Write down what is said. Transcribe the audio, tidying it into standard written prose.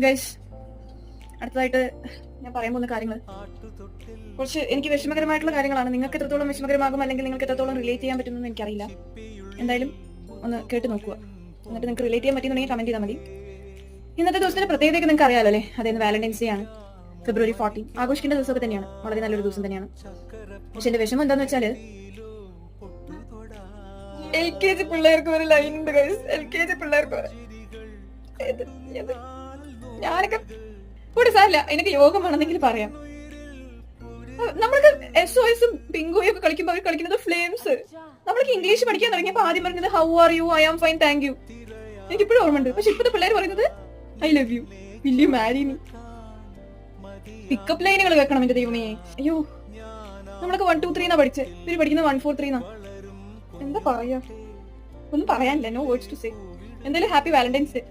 Guys, അടുത്തതായിട്ട് ഞാൻ പറയാൻ പോകുന്ന കാര്യങ്ങൾ കുറച്ച് എനിക്ക് വിഷമകരമായിട്ടുള്ള കാര്യങ്ങളാണ്. നിങ്ങൾക്ക് എത്രത്തോളം വിഷമകരമാകും അല്ലെങ്കിൽ നിങ്ങൾക്ക് എത്രത്തോളം റിലേറ്റ് ചെയ്യാൻ പറ്റുമെന്ന് എനിക്കറിയില്ല. എന്തായാലും ഒന്ന് കേട്ട് നോക്കുക. എന്നിട്ട് നിങ്ങൾക്ക് റിലേറ്റ് ചെയ്യാൻ പറ്റുന്നുണ്ടെങ്കിൽ കമന്റ് ചെയ്താൽ മതി. ഇന്നത്തെ ദിവസത്തിന്റെ പ്രത്യേകതയൊക്കെ നിങ്ങൾക്ക് അറിയാലോ അല്ലേ? അതായത് വാലന്റൈൻസ് ഡേ ആണ്. ഫെബ്രുവരി 14 ആഘോഷിക്കേണ്ട ദിവസമൊക്കെ തന്നെയാണ്. വളരെ നല്ലൊരു ദിവസം തന്നെയാണ്. പക്ഷെ എന്റെ വിഷമം എന്താന്ന് വെച്ചാല് LKG പിള്ളേർക്ക് ഒരു ലൈൻ ഉണ്ട് ഗൈസ്. LKG പിള്ളേർക്ക് ഞാനൊക്കെ കൂടെ സാരില്ല, എനിക്ക് യോഗം വേണമെന്നെങ്കിൽ പറയാം. നമ്മൾക്ക് SOSും പിങ്കുയും ഒക്കെ കളിക്കുമ്പോൾ അവർ കളിക്കുന്നത് ഫ്ലെയിംസ്. നമ്മൾക്ക് ഇംഗ്ലീഷ് പഠിക്കാൻ തുടങ്ങിയപ്പോ ആദ്യം പറഞ്ഞത് how are you, I am fine, thank you. എനിക്കിപ്പോഴും ഓർമ്മയുണ്ട്. പക്ഷെ ഇപ്പോഴത്തെ പിള്ളേർ പറയുന്നത് I love you, will you marry me. Pickup ലൈനുകൾ വെക്കണം എന്റെ ദൈവമേ. അയ്യോ, നമ്മളൊക്കെ 1 2 3 എന്നാ പഠിച്ചത്. ഇവര് പഠിക്കുന്നത് 1 4 3 എന്നാ. എന്താ പറയാ, ഒന്നും പറയാനില്ല. No words to say. എന്തായാലും ഹാപ്പി വാലന്റൈൻസ് ഡേ.